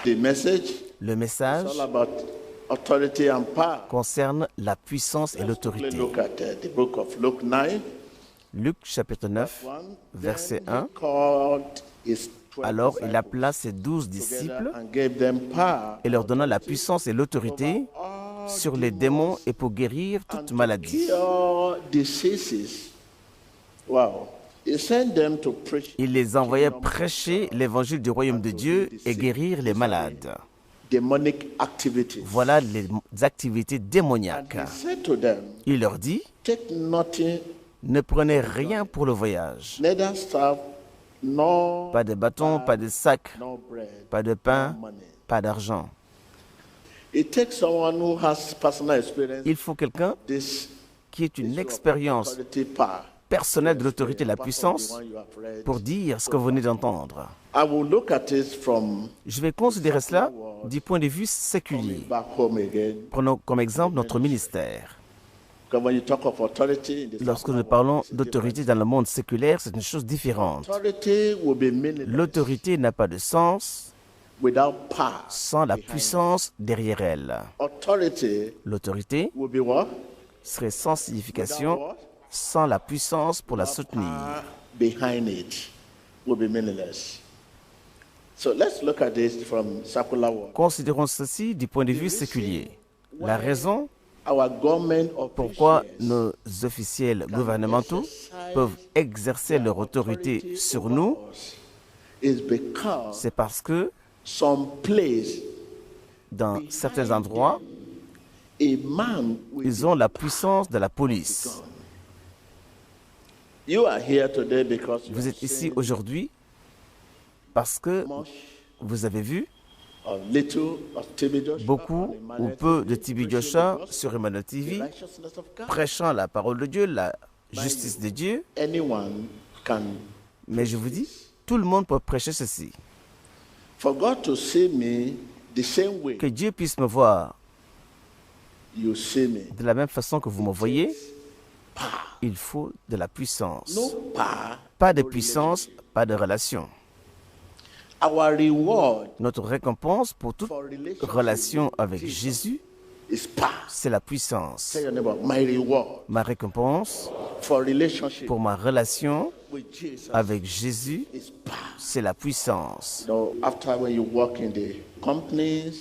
Le message concerne la puissance et l'autorité. Luc chapitre 9, verset 1. Alors il appela ses 12 disciples et leur donna la puissance et l'autorité sur les démons et pour guérir toute maladie. Il les envoyait prêcher l'évangile du royaume de Dieu et guérir les malades. Voilà les activités démoniaques. Il leur dit, ne prenez rien pour le voyage. Pas de bâton, pas de sac, pas de pain, pas d'argent. Il faut quelqu'un qui ait une expérience personnelle de l'autorité et de la puissance pour dire ce que vous venez d'entendre. Je vais considérer cela du point de vue séculier. Prenons comme exemple notre ministère. Lorsque nous parlons d'autorité dans le monde séculaire, c'est une chose différente. L'autorité n'a pas de sens sans la puissance derrière elle. L'autorité serait sans signification sans la puissance pour la soutenir. Considérons ceci du point de vue séculier. La raison pourquoi nos officiels gouvernementaux peuvent exercer leur autorité sur nous, c'est parce que dans certains endroits, ils ont la puissance de la police. Vous êtes ici aujourd'hui parce que vous avez vu beaucoup ou peu de TB Joshua sur Emmanuel TV prêchant la parole de Dieu, la justice de Dieu. Mais je vous dis, tout le monde peut prêcher ceci. Que Dieu puisse me voir de la même façon que vous me voyez, il faut de la puissance. Pas de puissance, pas de relation. Notre récompense pour toute relation avec Jésus, c'est la puissance. Ma récompense pour ma relation avec Jésus, c'est la puissance.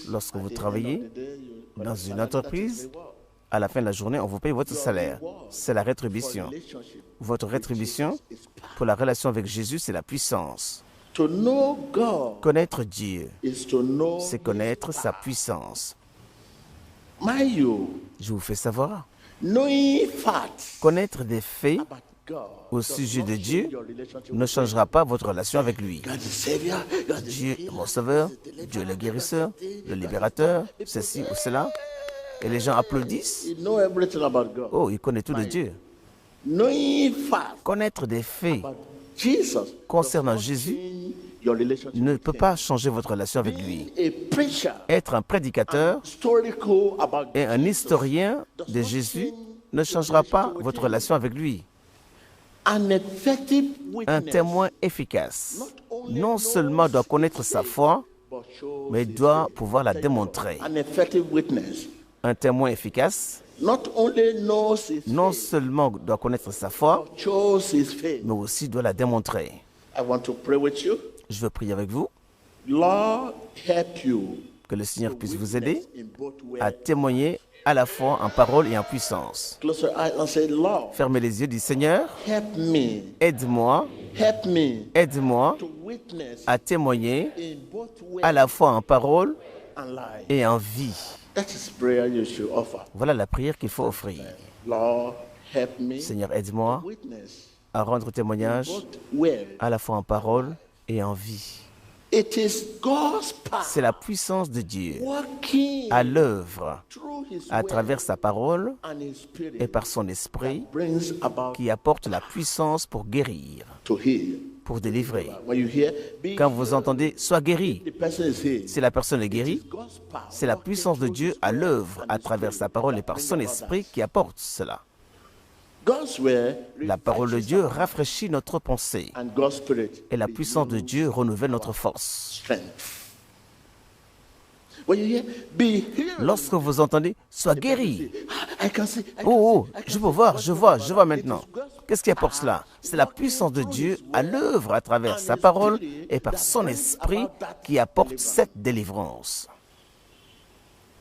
Lorsque vous travaillez dans une entreprise, à la fin de la journée, on vous paye votre salaire. C'est la rétribution. Votre rétribution pour la relation avec Jésus, c'est la puissance. Connaître Dieu, c'est connaître sa puissance. Je vous fais savoir. Connaître des faits au sujet de Dieu ne changera pas votre relation avec lui. Dieu est mon sauveur, Dieu est le guérisseur, le libérateur, ceci ou cela. Et les gens applaudissent. Oh, il connaît tout de Dieu. Connaître des faits concernant Jésus ne peut pas changer votre relation avec lui. Être un prédicateur et un historien de Jésus ne changera pas votre relation avec lui. Un témoin efficace non seulement doit connaître sa foi, mais doit pouvoir la démontrer. Un témoin efficace non sellement doit connaître sa foi, mais aussi doit la démontrer. Je veux prier avec vous. Que le Seigneur puisse vous aider à témoigner à la fois en parole et en puissance. Fermez les yeux, dit Seigneur, aide-moi à témoigner à la fois en parole et en vie. Voilà la prière qu'il faut offrir. Seigneur, aide-moi à rendre témoignage à la fois en parole et en vie. C'est la puissance de Dieu à l'œuvre à travers sa parole et par son esprit qui apporte la puissance pour guérir, pour délivrer. Quand vous entendez « sois guéri », si la personne est guérie, c'est la puissance de Dieu à l'œuvre à travers sa parole et par son esprit qui apporte cela. La parole de Dieu rafraîchit notre pensée et la puissance de Dieu renouvelle notre force. Lorsque vous entendez « sois guéri », oh, je peux voir, je vois maintenant. Qu'est-ce qui apporte cela? C'est la puissance de Dieu à l'œuvre à travers sa parole et par son esprit qui apporte cette délivrance.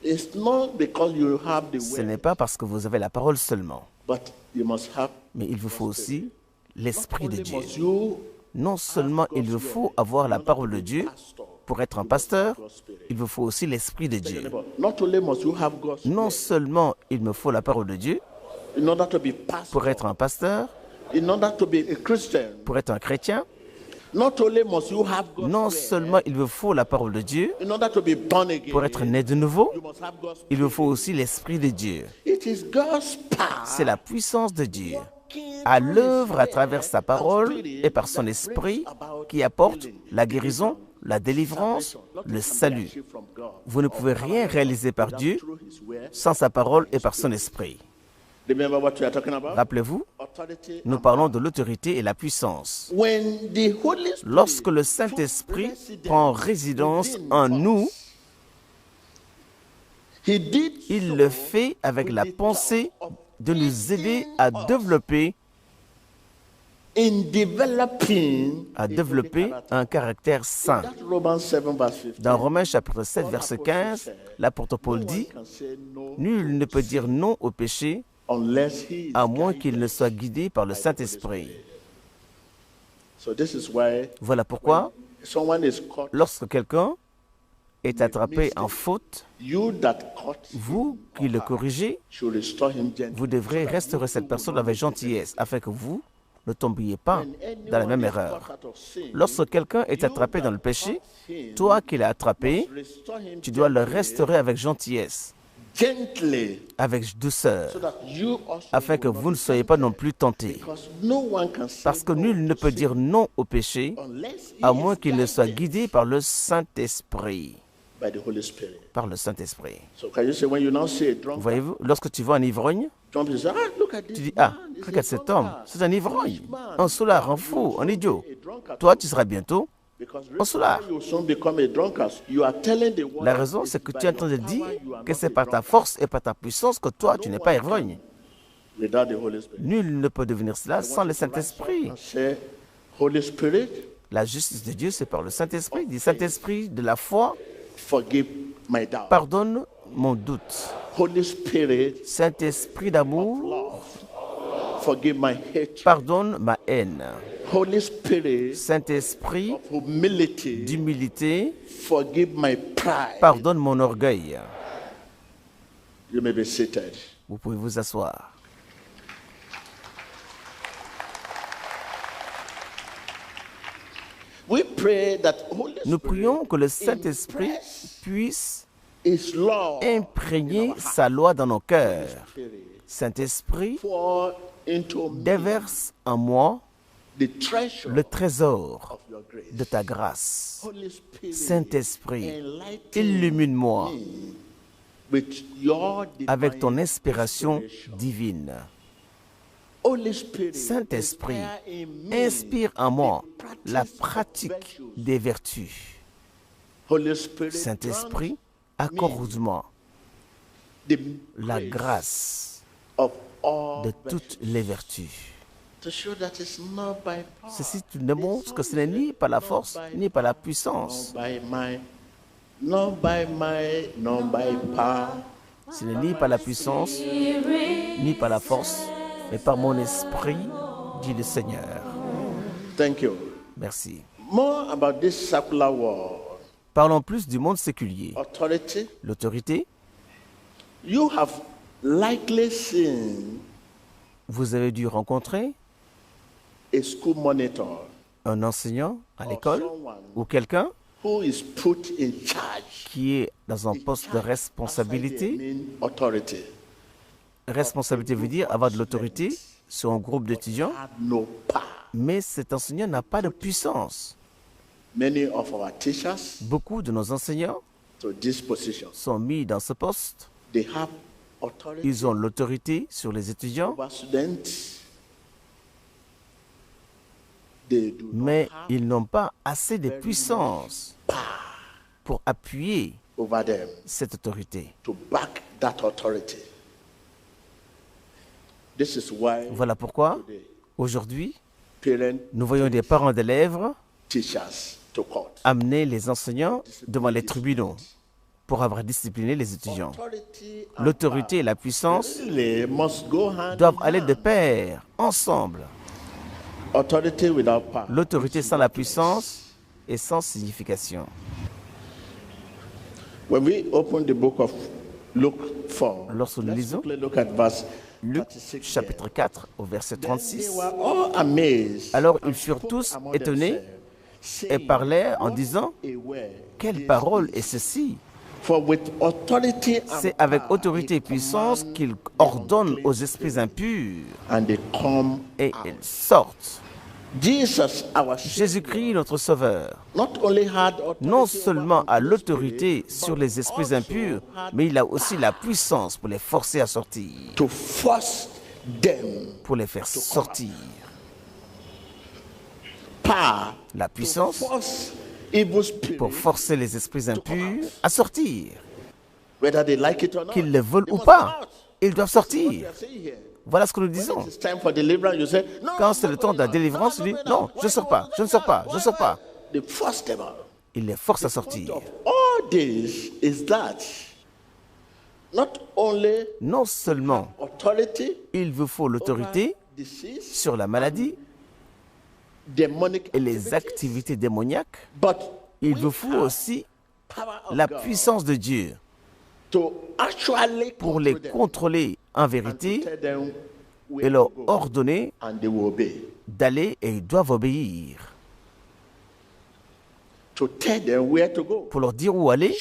Ce n'est pas parce que vous avez la parole seulement, mais il vous faut aussi l'esprit de Dieu. Non seulement il vous faut avoir la parole de Dieu pour être un pasteur, il vous faut aussi l'esprit de Dieu. Non seulement il me faut la parole de Dieu pour être un pasteur, pour être un chrétien, non seulement il vous faut la parole de Dieu pour être né de nouveau, il vous faut aussi l'esprit de Dieu. C'est la puissance de Dieu à l'œuvre à travers sa parole et par son esprit qui apporte la guérison, la délivrance, le salut. Vous ne pouvez rien réaliser par Dieu sans sa parole et par son esprit. Rappelez-vous, nous parlons de l'autorité et la puissance. Lorsque le Saint-Esprit prend résidence en nous, il le fait avec la pensée de nous aider à développer un caractère saint. Dans Romains chapitre 7, verset 15, l'apôtre Paul dit « Nul ne peut dire non au péché à moins qu'il ne soit guidé par le Saint-Esprit. » Voilà pourquoi, lorsque quelqu'un est attrapé en faute, vous qui le corrigez, vous devrez restaurer cette personne avec gentillesse afin que vous ne tombiez pas dans la même erreur. Lorsque quelqu'un est attrapé dans le péché, toi qui l'as attrapé, tu dois le restaurer avec gentillesse, avec douceur, afin que vous ne soyez pas non plus tentés. Parce que nul ne peut dire non au péché à moins qu'il ne soit guidé par le Saint-Esprit. Par le Saint-Esprit. Voyez-vous, lorsque tu vois un ivrogne, tu dis, ah, regarde cet homme, c'est un ivrogne, un soulard, un fou, un idiot. Toi, tu seras bientôt un soulard. La raison, c'est que tu es en train de dire que c'est par ta force et par ta puissance que toi, tu n'es pas ivrogne. Nul ne peut devenir cela sans le Saint-Esprit. La justice de Dieu, c'est par le Saint-Esprit. Il dit, Saint-Esprit de la foi, pardonne mon doute. Saint-Esprit d'amour, pardonne ma haine. Saint-Esprit d'humilité, pardonne mon orgueil. Vous pouvez vous asseoir. Nous prions que le Saint-Esprit puisse imprégner sa loi dans nos cœurs. Saint-Esprit, déverse en moi le trésor de ta grâce. Saint-Esprit, illumine-moi avec ton inspiration divine. Saint-Esprit, inspire en moi la pratique des vertus. Saint-Esprit, accorde-moi la grâce de toutes les vertus. Ceci démontre que ce n'est ni par la force, ni par la puissance. Ce n'est ni par la puissance, ni par la force, mais par mon esprit, dit le Seigneur. Merci. Parlons plus du monde séculier. L'autorité. Vous avez dû rencontrer un enseignant à l'école ou quelqu'un qui est dans un poste de responsabilité. Responsabilité veut dire avoir de l'autorité sur un groupe d'étudiants, mais cet enseignant n'a pas de puissance. Beaucoup de nos enseignants sont mis dans ce poste. Ils ont l'autorité sur les étudiants, mais ils n'ont pas assez de puissance pour appuyer over them cette autorité. to back that authority. This is why Voilà pourquoi, today aujourd'hui, parents, nous voyons des parents d'élèves teachers to court. amener les enseignants devant les tribunaux pour avoir discipliné les étudiants. Authority and L'autorité et la puissance power really must go hand doivent in aller de hand. pair, ensemble. Authority without power. L'autorité sans la puissance est sans signification. When we open the book of Luke 4, Lorsque nous let's lisons quickly look at verse Luc 36 chapitre 4 au verset They 36. were all amazed Alors and ils furent spoke tous among étonnés themselves, et saying, parlaient en What disant, a word quelle this parole is. est ceci? For with authority and C'est avec power autorité he et puissance command qu'il the ordonne unclean aux esprits impurs and they come et out. ils sortent. Jesus, our Jésus-Christ, notre Sauveur, not only had authority non over seulement a unclean l'autorité spirits, sur but les esprits also impurs, had mais il a aussi la puissance pour les forcer à sortir, to force them. pour les faire sortir. Power La to puissance force evil spirits, pour forcer les esprits impurs à sortir. whether they like it or not. Qu'ils le veulent They ou must pas, come out. ils doivent What we sortir. are saying here. Voilà ce que nous When disons. it is time for deliverance, you say, no, Quand I'm c'est not le temps going de la out. délivrance, No, il I'm dit not non, going out. je ne Why sors you pas, want je ne to sors let pas, go? je ne Why, sors why? pas. They force them out. Il les force à Point sortir. of all this is that not only Non seulement authority il vous faut over l'autorité disease, sur la maladie demonic et les activities, activités démoniaques, but il we vous faut have aussi power of la God puissance de Dieu to actually pour les control them contrôler en and to vérité tell them where et leur to go, ordonner and they will obey. d'aller et ils doivent obéir. To tell them where to go, Pour leur dire où aller,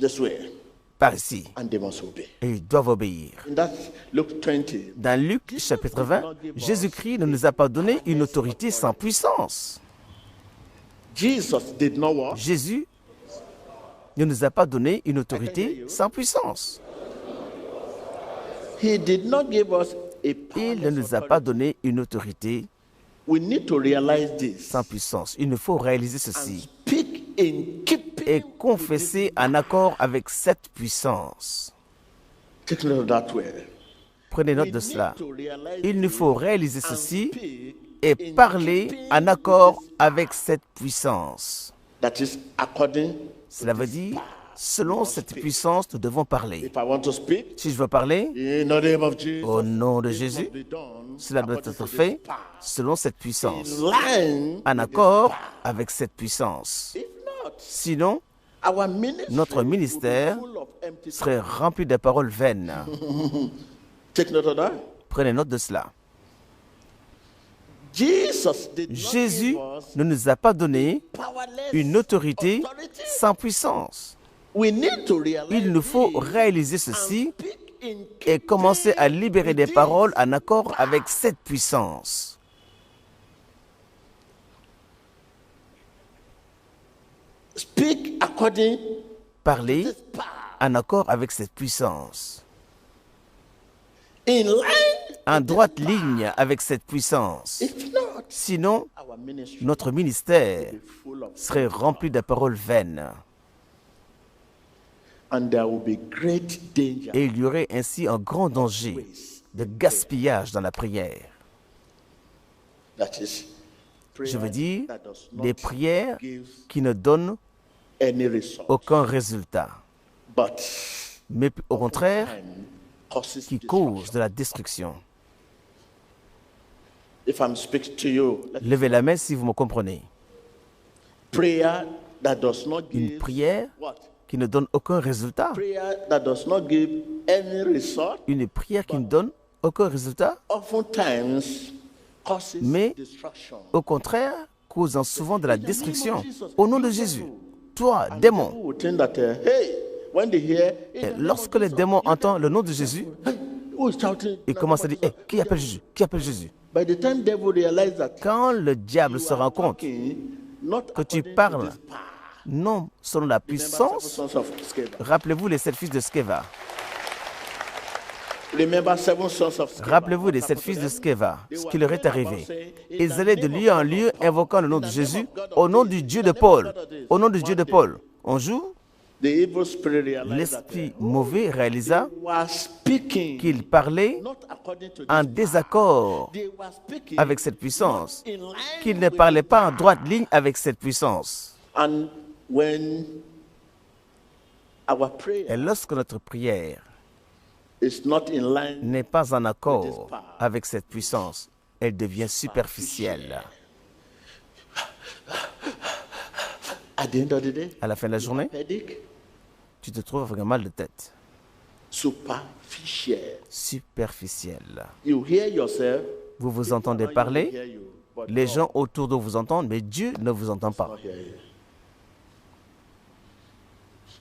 this way, par ici. and they must obey. Et ils doivent obéir. In that Luke 20, Dans Luc chapitre 20, Jésus-Christ ne nous a pas donné une autorité sans puissance. Jesus did not what? Jésus ne nous a pas donné une autorité sans puissance. He did not give us a Il ne powerless nous a pas authority. donné une autorité We need to realize this sans puissance. Il nous faut réaliser and ceci speak in keeping et confesser en accord avec cette puissance. Take note of that word. Prenez note We de need cela. to realize Il nous this faut réaliser and ceci speak et in parler keeping en with accord this avec cette puissance. That is according Cela to veut this dire, power. selon cette puissance, nous devons parler. If I want to speak Si je veux parler, in the name of Jesus, au nom de it Jésus, must be done cela doit according être to this fait power. selon cette puissance, In line en with this accord power. avec cette puissance. If not, Sinon, our ministry notre will be ministère full of empty serait rempli de paroles vaines. Take note of that. Prenez note de cela. Jesus did not Jésus give us ne nous a pas donné powerless une autorité authority. sans puissance. We need to realize Il nous faut this réaliser and ceci speak in et commencer à keeping libérer des with this. paroles en accord avec cette puissance. Speak according Parler to this power. en accord avec cette puissance. In line, En droite ligne avec cette puissance. if not, Sinon, our ministry notre ministère will be full of serait rempli de paroles vaines. and there will be great danger. Et il y aurait ainsi un grand danger de gaspillage dans la prière. That is, Je veux dire, that does not des prières give qui ne donnent any result, aucun résultat, but mais au contraire, causes qui destruction. causent de la destruction. If I'm speaking to you, Levez la main si vous me comprenez. prayer that does not Une give prière what? qui ne donne aucun résultat. Prayer that does not give any result Une prière qui ne donne aucun résultat, oftentimes causes Mais- destruction. au contraire, causant souvent de la destruction. Au nom de Jésus, toi, démon, People will think that, hey, when they hear, et in the name of lorsque les Jesus, démons entendent le nom de Jésus, hey, who is shouting? ils commencent à dire, hey, qui appelle Jésus? Qui appelle Jésus? By the time devil realize that Quand le diable se rend compte talking, not que tu according to parles this power. non selon la Remember puissance, seven sons of Sceva. rappelez-vous les 7 fils de Skeva. Remember seven sons of Sceva. Rappelez-vous des 7 fils de Skeva, ce qui leur est arrivé. Ils allaient de lieu en lieu invoquant le nom de Jésus au nom du Dieu de Paul. Au nom du Dieu de Paul. Un jour, The evil spirit realized that L'esprit mauvais réalisa they were speaking qu'il parlait not according to en this désaccord They were speaking avec cette puissance, in line qu'il ne with parlait it. pas en droite ligne avec cette puissance. And when our Et prayer lorsque notre prière is not in line, n'est pas en accord avec cette puissance, elle devient superficielle. at the end of the day, À la fin de la journée, headache, tu te trouves avec un mal de tête. superficial. Superficielle. You hear yourself. Vous vous people entendez around you parler, hear you, but les God gens autour de vous entendent, mais Dieu ne vous entend does pas. not hear you.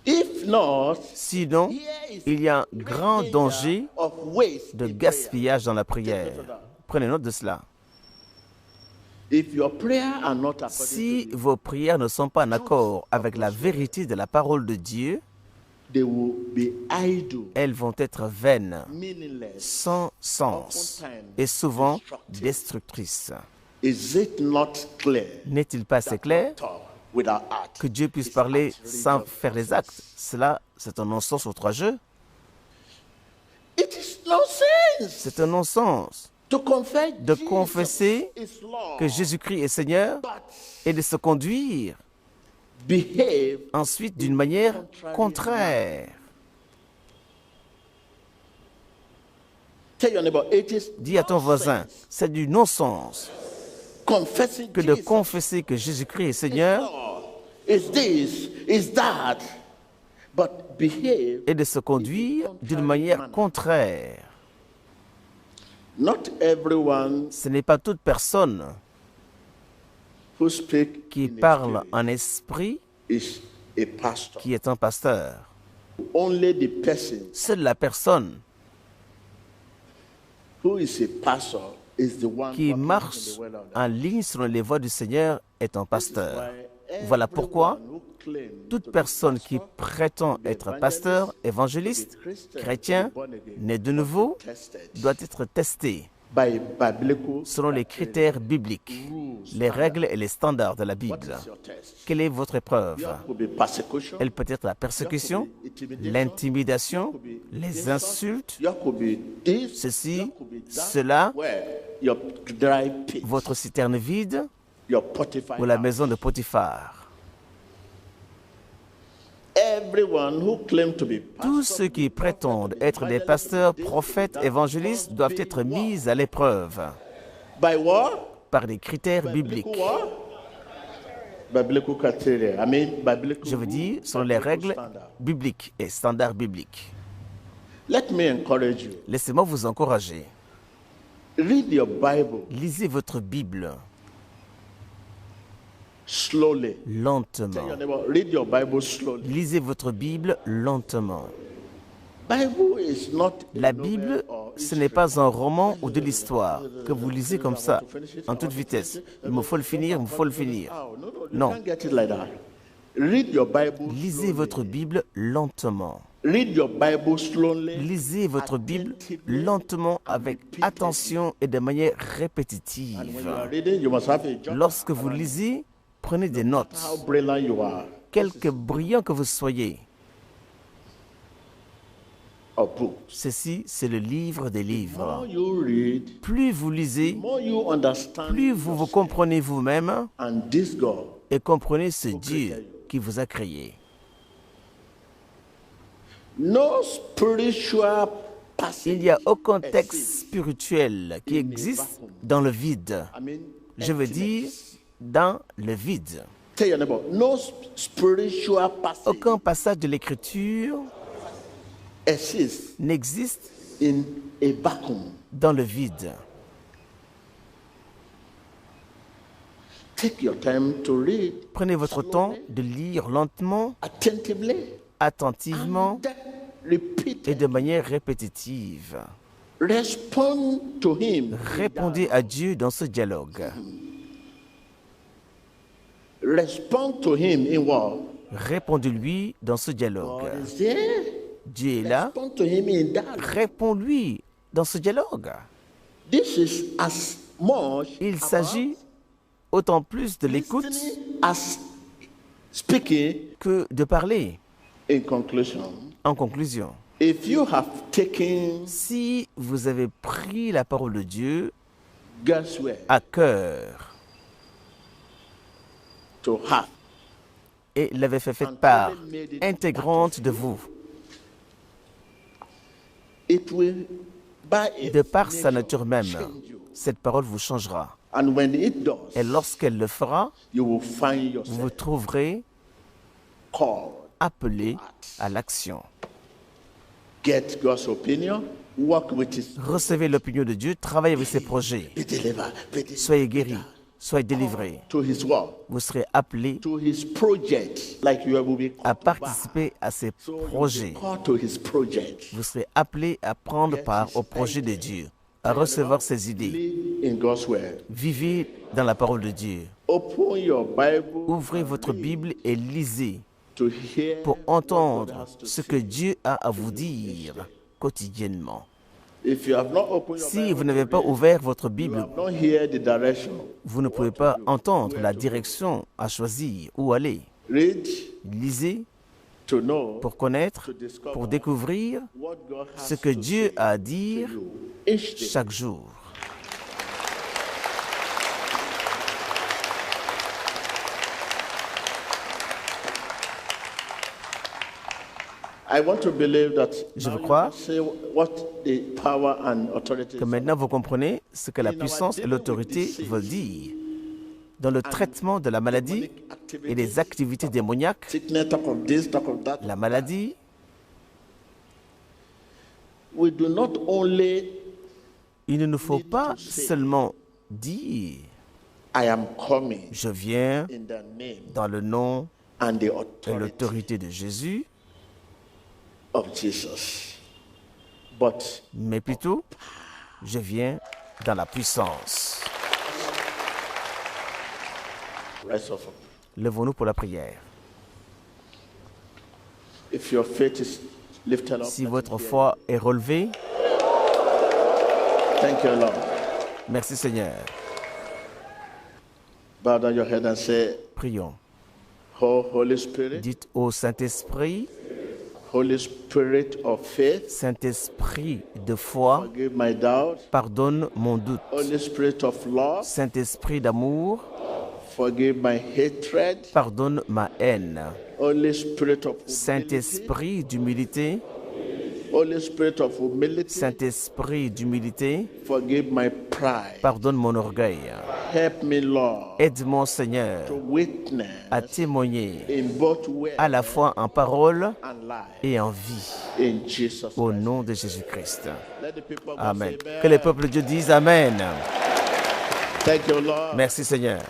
If not, Sinon, here is il y a un grand danger of waste de in prayer. gaspillage dans la prière. Prenez note de cela. If your prayer are not according Si to vos prières ne sont pas en accord avec la vérité de la parole de Dieu, it, they will be idle, elles vont être vaines, meaningless. sans sens et souvent destructrices. Is it not clear N'est-il pas assez clair talk without act? que Dieu puisse parler sans faire les actes? Cela, c'est un non-sens aux trois jeux. It is nonsense C'est un non-sens to confess de Jesus confesser is Lord, que Jésus-Christ est Seigneur but et de se conduire behave. ensuite d'une manière contraire. Tell your neighbor, it is Dis à ton voisin, c'est du non-sens confessing que de Jesus confesser que Jésus-Christ est Seigneur Lord, is this, is that, but behave. et de se conduire d'une manière contraire. Not everyone Ce n'est pas toute personne who speak qui in a parle spirit en esprit is a pastor. qui est un pasteur. Only the person Seule la personne who is a pastor is the one qui walking in marche the will of God. en ligne selon les voies du Seigneur est un pasteur. Why Voilà pourquoi everyone who claims toute to be personne qui pastor, prétend être pasteur, évangéliste, chrétien, né de nouveau, tested doit être testé by biblical selon les critères bibliques, les règles et les standards de la Bible. What is your test? Quelle est votre épreuve? There could be persecution. Elle peut être la persécution, l'intimidation, les insultes, There could be this. ceci, there could be that. cela, Where your dry pit, votre citerne vide your Potiphar ou la house. maison de Potiphar. Everyone who claims to be Tous pastor, ceux qui prétendent être des pasteurs, prophètes, évangélistes doivent être mis à l'épreuve by what? par des critères bibliques. Biblical what? Biblical criteria. I mean, biblical. Je veux dire, selon les règles bibliques et standards bibliques. Let me encourage you. Laissez-moi vous encourager. Read your Bible Lisez votre Bible slowly. Tell lentement. your neighbor, read your Bible slowly. Lisez votre Bible lentement. Bible is not a La novel Bible, or ce n'est pas un roman ou de l'histoire que vous lisez comme ça, en toute vitesse. Il me faut le finir, il me faut le finir. Oh, no, you Non. can't get it like that. Read your Bible Lisez slowly. votre Bible lentement. Read your Bible slowly. Lisez votre Bible lentement, avec attention et de manière When you répétitive. are reading, you must have a journal. Lorsque vous lisez, prenez des notes. How brilliant you are. Quelque brillant que vous soyez, A book. ceci, c'est le livre des The livres. more you read, Plus vous lisez, the more you understand plus vous vous comprenez vous-même and this God. et comprenez ce Dieu qui vous a créé. No spiritual passage. Il n'y a aucun texte exists. spirituel qui existe dans le vide. I mean, Je veux dire, dans le vide. tell your neighbor, no spiritual passage Aucun passage de l'Écriture exists n'existe in a vacuum. dans le vide. Take your time to read Prenez votre temps de lire lentement, attentively attentivement and repeat et it. de manière répétitive. Respond to him. Répondez à Dieu dans ce dialogue. Respond to him in what? Répondez-lui dans ce dialogue. God is there. Dieu est là. Respond to him in that. Réponds-lui dans ce dialogue. This is as much Il about s'agit autant plus de l'écoute listening as speaking que de parler. In conclusion, En conclusion, if you have taken si vous avez pris la parole de Dieu God's word à cœur to heart et l'avez fait part intégrante de vous, it will, by its de par sa nature, nature même, change you. cette parole vous changera. And when it does, Et lorsqu'elle le fera, you will find vous vous yourself trouverez called. appelé à l'action. Get God's opinion, work with His, Recevez l'opinion de Dieu, travaillez avec ses projets. be delivered, Soyez guéris, soyez délivrés. to His word, Vous serez appelés to His project, like you will be à called back. participer à ses So you'll be projets. called to His project. Vous serez appelés à prendre part au projet de Dieu, à recevoir ses idées. Live in God's word. Vivez dans la parole de Dieu. Open your Bible Ouvrez votre Bible et lisez to hear pour what God entendre has to ce say. que Dieu a à vous dire quotidiennement. If you have not opened your Si Bible, vous n'avez pas ouvert votre you Bible, have not heard the direction. vous ne pouvez pas entendre la direction à choisir, où aller. Read Lisez to know, pour connaître, to discover pour découvrir what God has ce que to Dieu say a à to dire you each day. chaque jour. I want to believe that Je now veux you croire can say what the power and authority Que is. maintenant vous comprenez ce que la puissance et l'autorité veulent dire. Dans le traitement de la maladie et des activités démoniaques, Sickness, talk of this, talk of that. la maladie, We do not only il ne nous faut pas seulement dire I am coming je viens in the name dans le nom and the et authority l'autorité de Jésus, of Jesus, but mais plutôt je viens dans la puissance. rise up. Levons-nous pour la prière. If your faith is lifted up, Si votre foi est relevée, thank you, Lord. merci Seigneur. Bow down your head and say, Prions. Oh, Holy Spirit, Dites au Saint-Esprit, Holy Spirit of faith, Saint-Esprit de foi, forgive my doubt. pardonne mon doute. Holy Spirit of love, Saint-Esprit d'amour, forgive my hatred. pardonne ma haine. Holy Spirit of humility, Saint-Esprit d'humilité, Holy Spirit of humility, Saint-Esprit d'humilité, forgive my pride. pardonne mon orgueil. Help me, Lord, Aide-moi, Seigneur, to witness à témoigner in both way à la fois en parole and life. et en vie, In Jesus' au name. nom de Jésus-Christ. Let the people of God Amen. say amen. Que les peuples de Dieu disent Amen. Thank you, Lord. Merci, Seigneur.